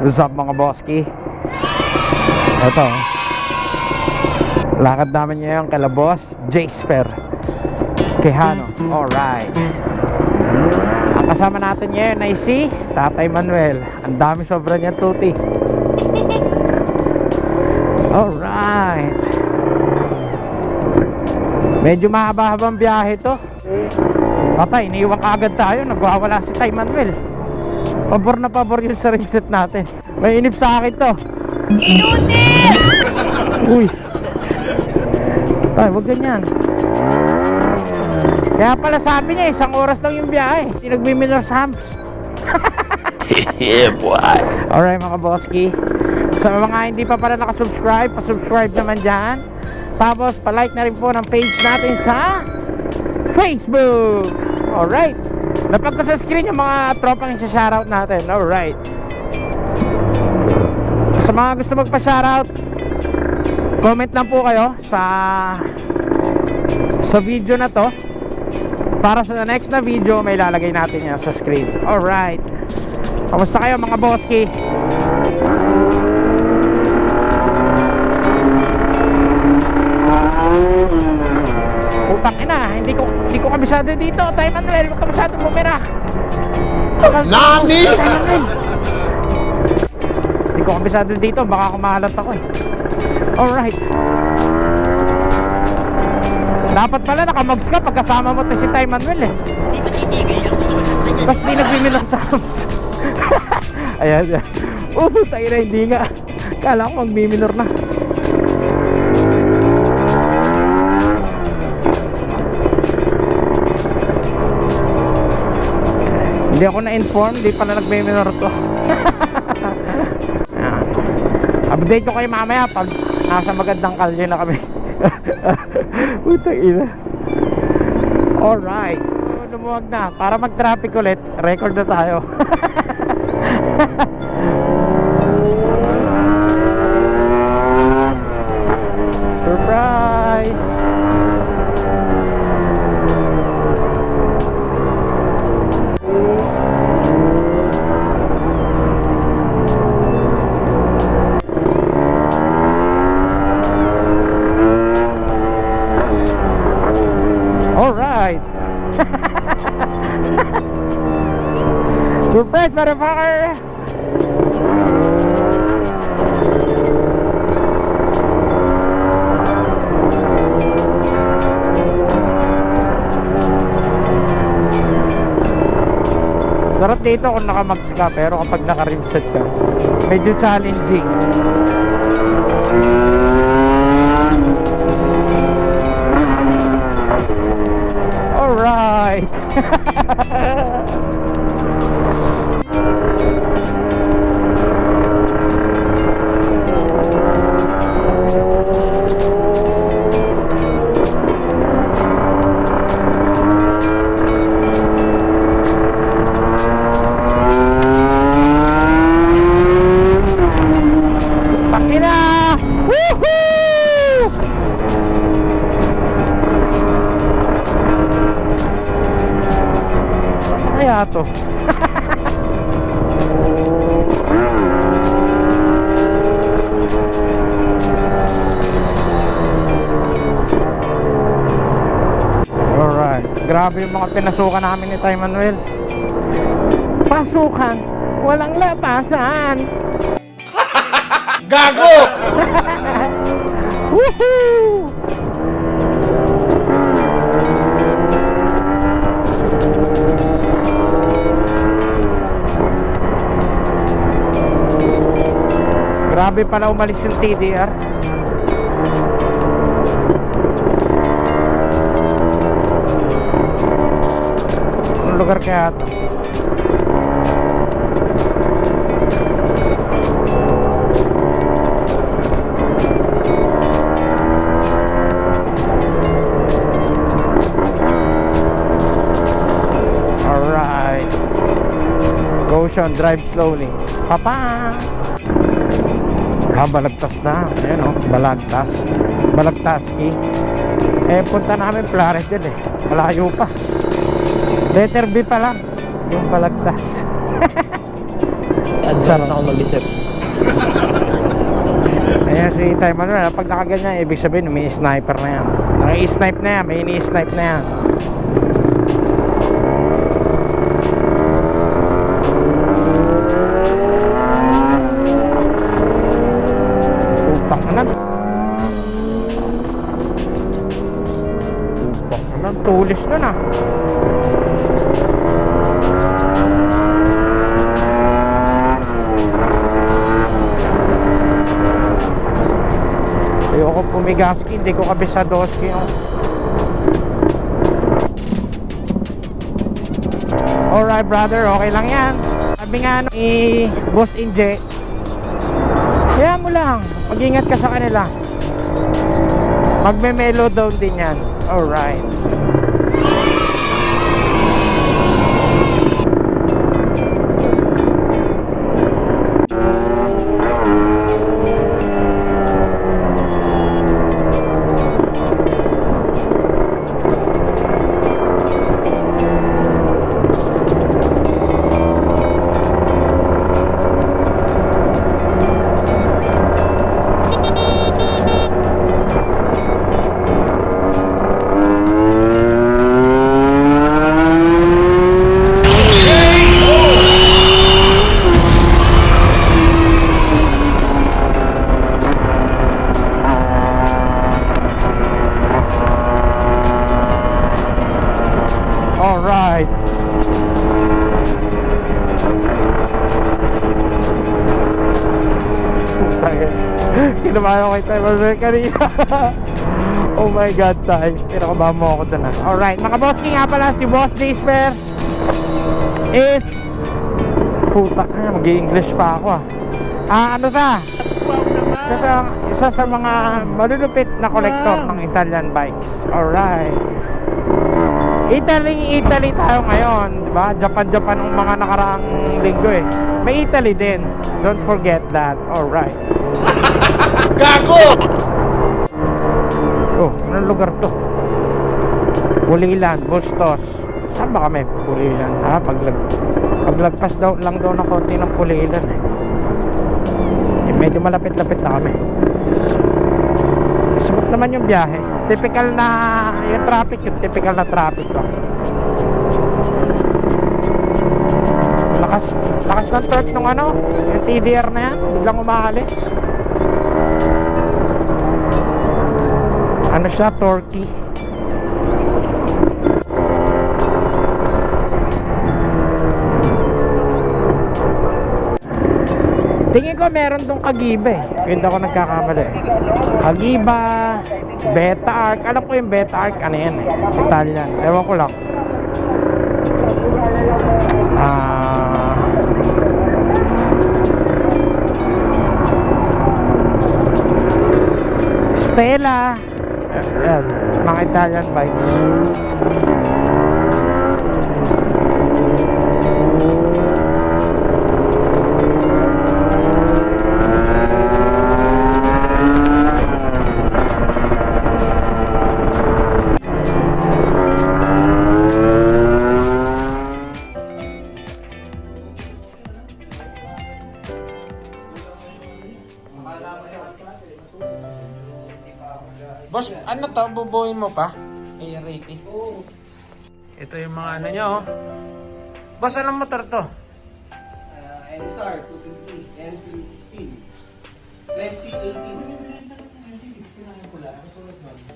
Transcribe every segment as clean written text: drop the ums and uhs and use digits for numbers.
What's up mga boski? Ito, lakad namin ngayon kala boss Jasper Quijano. Alright. Ang kasama natin ngayon ay si Tatay Manuel. Ang dami sobra niya tuti. Alright. Medyo mahaba-habang biyahe to. Tatay, iniwan ka agad tayo. Nagwawala si Tay Manuel. Pabor na pabor yun sa rimset natin. May inip sa akin to. Inutin! Uy. Ay, wag ganyan. Kaya pala sabi niya, 1 oras lang yung biyahe. Hindi nagmi-minor Sams. Yeah, boy. Alright mga boski. Sa mga hindi pa pala nakasubscribe, pasubscribe naman dyan. Tapos palike na rin po ng page natin sa Facebook. Alright. Napag ko sa screen yung mga tropang isa-shoutout natin. Alright. Sa mga gusto magpa-shoutout, comment lang po kayo sa video na to. Para sa next na video, may lalagay natin yan sa screen. Alright. Kamusta kayo mga boski? Utang ina, hindi ko kabisado dito. Tay Manuel, kabisado bumira. Nani? Hindi ko kabisado dito, baka kumahalat ako eh. Alright. Dapat pala nakamags ka pagkasama mo to si Tay Manuel eh. Tapos di nagbiminok sa ayan. Tayo na, hindi nga. Kala ko magbiminor na. Hindi ako na-inform, di pala nagme-minor to. Update ko kayo mamaya pag nasa magandang kalye na kami. Putang ina. Alright. Lumuwag na, para mag-traffic ulit, record na tayo. Surprise! Alright. Surprise, motherfucker! Sarap dito kung nakamags ka, pero kapag naka-rimset ka, medyo challenging. Alright. Pakina! Woohoo! Kaya to. Alright. Grabe yung mga pinasukan namin ni Tay Manuel. Pasukan, walang labasan. Gago! Woohoo! Grabe pala umalis yung TDR. Anong lugar kaya ito? Alright. Goshen, drive slowly. Papa! Balagtas na. Ayan o, Balagtas. Balagtaski. Eh, punta namin Plaridel eh. Malayo pa. Letter B pa lang yung Balagtas. Advance Sarap. ako mag-isip. Ayan si Tay Manuel, pag nakaganyan, ibig sabihin may sniper na yan. Naki-snipe na yan, may ini-snipe na yan. Utang na. Utang na, tulis nun ah. Ayoko pumigaski, hindi ko kabisadoski yung... Alright brother, okay lang yan. Sabi nga ni Boss Inje, kaya mo lang, mag-ingat ka sa kanila. Magme-mellow down din yan. Alright. Alright. Kinamahan ko kay Tay Manuel kanina. Oh my God, Tay. Kinakabahan mo ako dun ah. Alright, mga boss, nga pala si Boss Jasper is... Puta na, mag-i-English pa ako ah. Ano sa? Isa sa mga malulupit na kolektor ng Italian bikes. Alright. Italy tayo ngayon, di ba? Japan ng mga nakaraang linggo eh. May Italy din. Don't forget that. Alright. Gago! Oh, anong lugar to? Pulilan, Bustos. Saan ba kami? Pulilan. Paglagpas daw lang daw ng konti ng Pulilan eh. Medyo malapit-lapit na kami. Smooth naman yung biyahe. Typical na yung traffic, yung typical na traffic lang. Lakas ng torque nung ano, yung TDR na yan, biglang umaalis. Ano siya, torquey. Tingin ko meron tong Kagiba eh. Hindi ako nagkakamali. Kagiba, Beta Arc. Alam ko yung Beta Arc, ano yan eh. Italian. Ewan ko lang. Stella. Yan. Mga Italian bikes. Boss, ano to? Bubuhin mo pa? Kay Ricky. Ito yung mga ano nyo. Oh. Boss, anong motor to? NSR 250, MC16, MC18.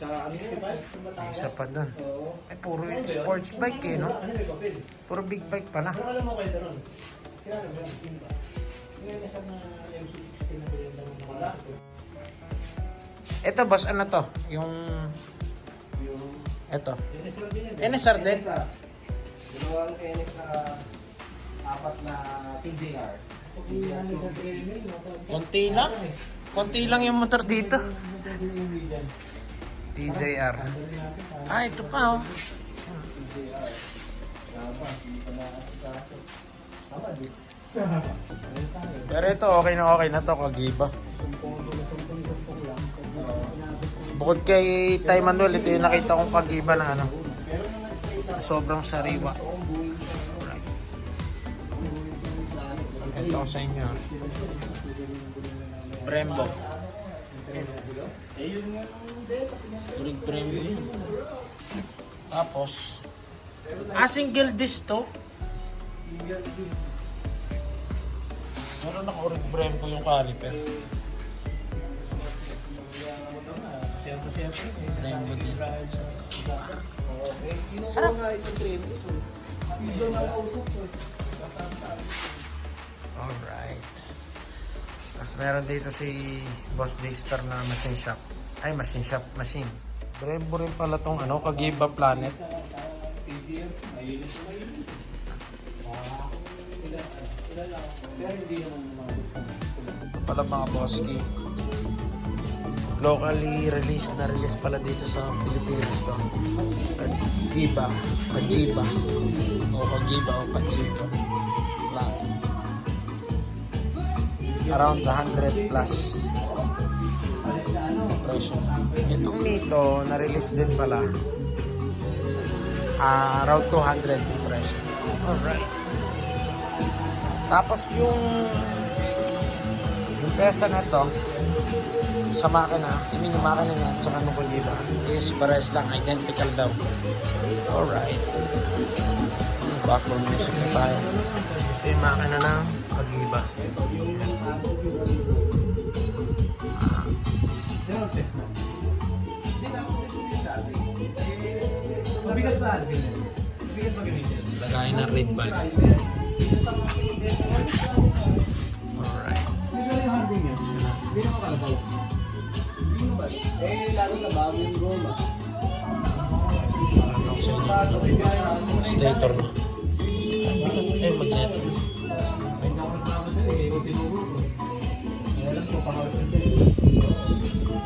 Sa ano yun? May isa pa doon. Ay, puro yung sports bike eh, no? Puro big bike pala. Alam mo kayo doon? Kailan ba yun? Sino ba? Yung NSR na MC16 na binigyan ng wala. Ito, boss, ano to? Yung... Ito. NSR din yan. NSR din? Dalawang NSR, apat na TZR. Konti lang. Konti lang yung motor dito. TZR. Ah, ito pa, oh. Pero ito, okay na to, Kagiba. Bukod kay Tay Manuel, ito yung nakita kong Kagiba na ano. Sobrang sariwa. Ito. Pakita ko sa inyo. Brembo. Turig Brembo yun. Tapos, single disc to. Meron naka-urig Brembo yung caliper. Brembo din. Sarap nga ito, Trem. Alright. Tapos meron dito si Boss Disper na machine shop. Ay, machine shop, machine. Brembo rin pala tong ano, Kagiba Planet. Ito pala mga Boski. Locally released na release pala dito sa Pilipinas to. Kagiba. Kagiba. O Kagiba o Kagiba. Planet. Around 100 plus. Presyo. Itong nito, na-release din pala. Around 200 yung presyo. Alright. Tapos yung pesa na to sa makina, yung makina niya at saka nung Kagiba is pares lang, identical daw. Alright. Background music na tayo. Ito yung makina ng Kagiba. Lagayin ng red ball. Alright. Stator na. Magneto.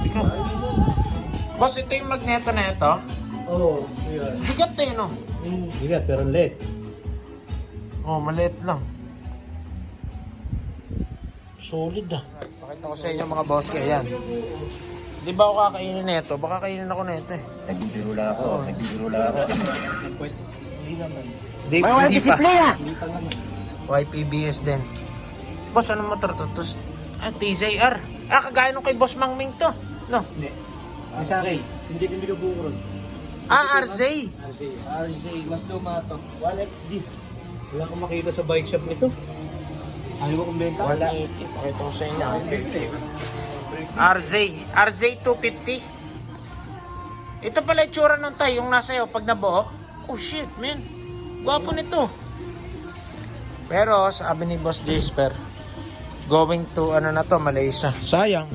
Bigat. Boss, ito yung magneto na ito? Oo, yun. Bigat eh, no? Bigat, pero late. Oh, maliit lang. Solid ah. Pakita ko sa inyo mga boss kaya yan. Di ba ako kakainin nito? Baka kainin ako nito eh. Nagbibiro lang ako. Nagbibiro lang ako. Hindi naman. Hindi pa. Hindi pa naman. YPBS din. Boss, ano motor to? TZR. Kagaya nung kay Boss Mang Ming to. No? Hindi. Ang sa akin, hindi ko bukod. RZ. RZ, mas luma to. 1XG. Wala akong makita sa bike shop nito. Ayaw mo kong benta? Wala. Pakita ko sa inyo. RZ 250. Ito pala itsura ng tayo, yung nasa iyo pag nabuo. Oh shit, man. Gwapo nito. Pero sabi ni Boss Jasper, going to ano na to, Malaysia. Sayang.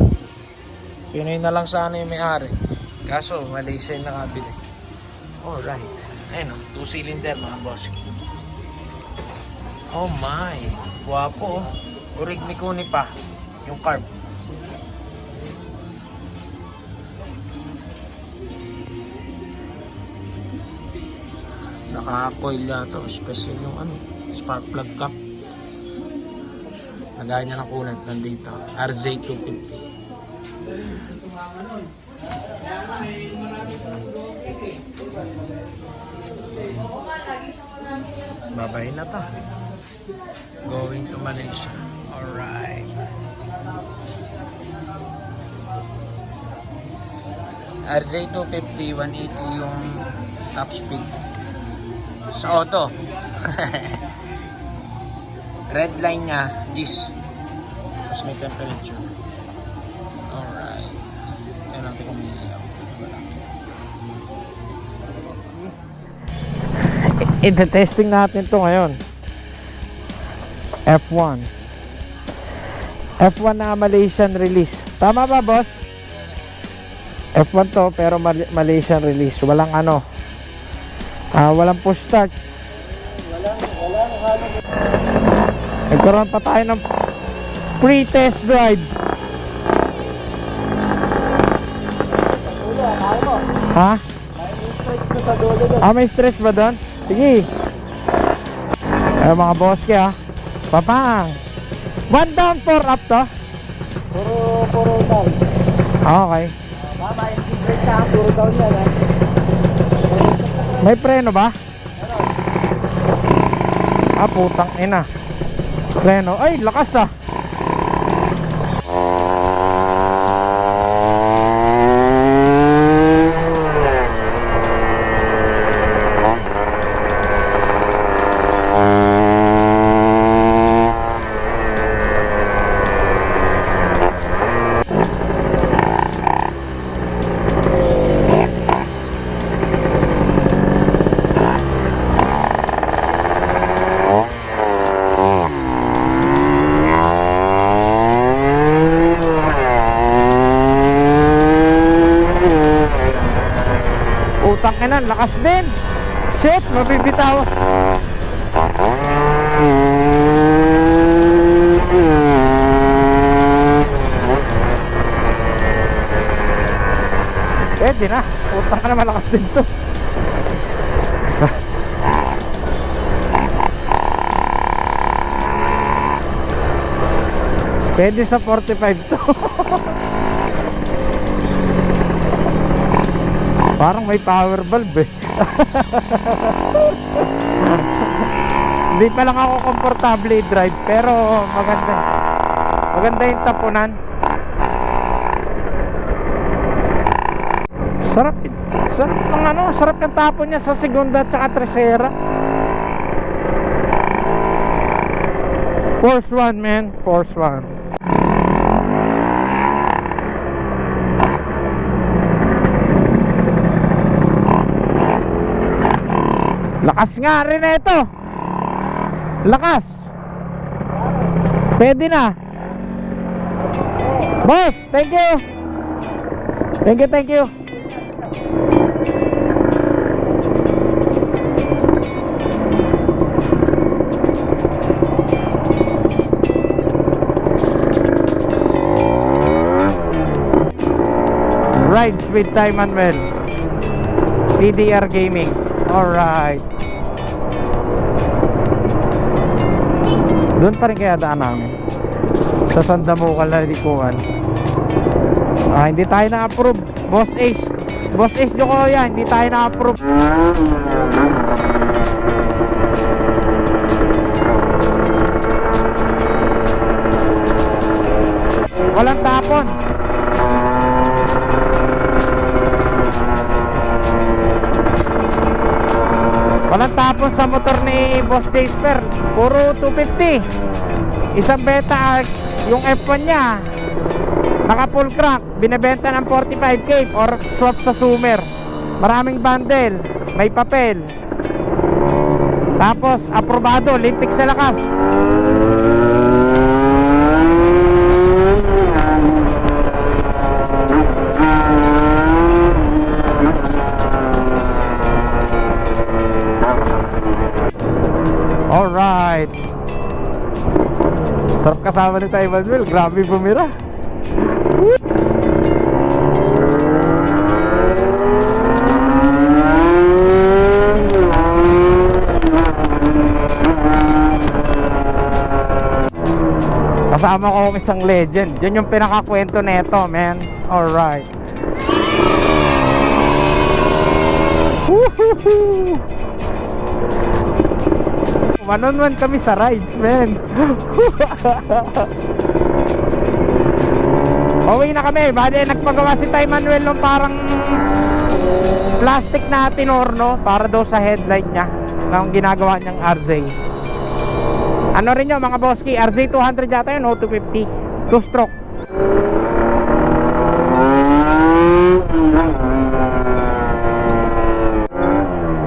Pinoy na lang sana yung may-ari. Kaso Malaysia yung nakabili. Alright. Ayun o, 2-cylinder mga boss. Oh my. Gwapo. Urig ni Kuni pa. Yung carb. Naka-coil yata. Special yung ano, spark plug cap. Lagay niya ng coolant nandito. RZ250. Babay na to. Going to Malaysia. Alright. RZ250, 180 yung top speed. Sa auto. Red line niya, G's. Tapos may temperature. Alright. Tignan natin kung may ilaw. Ite-testing natin to ngayon. F1. F1 na Malaysian release. Tama ba, boss? F1 to pero Malaysian release. Walang ano. Walang push start. Nagkaroon pa tayo ng pre-test drive. Ha? May stretch ba doon? Sige. Mga boss kaya. Papang. 1 down, 4 up to? Puro down. Okay. Mama, yung brake sa puro down yan ha. May preno ba? Putang ina. Reno, ay lakas ah. Utang ina, lakas din. Shit, mabibitaw. Pwede na. Utang ka na, malakas din to. Pwede sa 45 to. Parang may power bulb eh. Hindi pa lang ako komportable i-drive, pero maganda. Maganda yung tapunan. Sarap ng ano, sarap ng tapon niya sa segunda at saka tercera. Force 1 man, Force 1. Lakas nga rin na ito. Lakas. Pwede na. Boss, thank you. Thank you. Rides with Ty Manuel, PDR Gaming. Alright. Doon pa rin kaya daan namin sa Sandamukal na likuan. Hindi tayo na-approve. Boss Ace Jokoya, hindi tayo na-approve. Walang tapon. Walang tapon sa motor ni Boss Jasper. Puro 250. Isang beta, yung F1 niya naka full crank, binebenta ng 45k or swap sa Sumer. Maraming bundle, may papel. Tapos aprobado, lintik sa lakas. Alright. Sarap kasama ni Ty Manuel. Grabe bumira. Kasama ko isang legend. Yun yung pinakakwento neto, man. Alright. Woohoo! One-on-one kami sa rides, man. Uwi na kami. Bali, nagpagawa si Ty Manuel ng parang plastic na tinorno para daw sa headlight niya ng ginagawa niyang RZ. Ano rin yun, mga boski? RZ 200 yata yun o 250 2-stroke.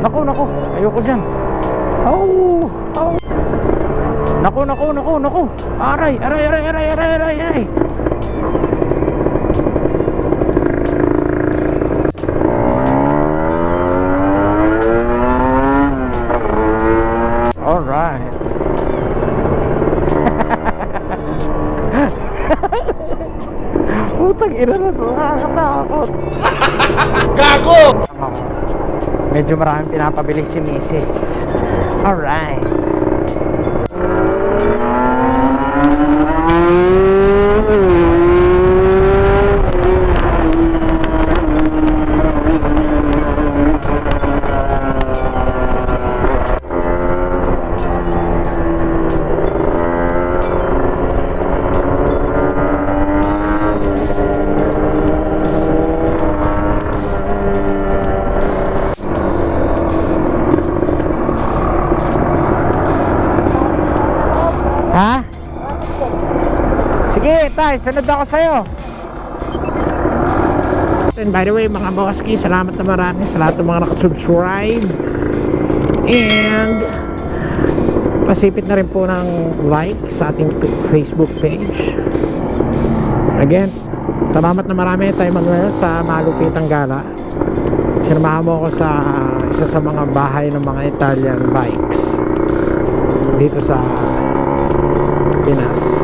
Naku, ayoko dyan. Oh. Naku. Aray. Alright. Putang ina na to, nakakatakot. Gago! Medyo maraming pinapabili si Mrs. Alright. Alright, sunod ako sa'yo. And by the way, mga boski, salamat na marami sa lahat ng mga nakasubscribe. And pasipit na rin po ng like sa ating Facebook page. Again, salamat na marami tayo ngayon sa malupitang gala. Sinamahan mo ako sa isa sa mga bahay ng mga Italian bikes dito sa Pinas.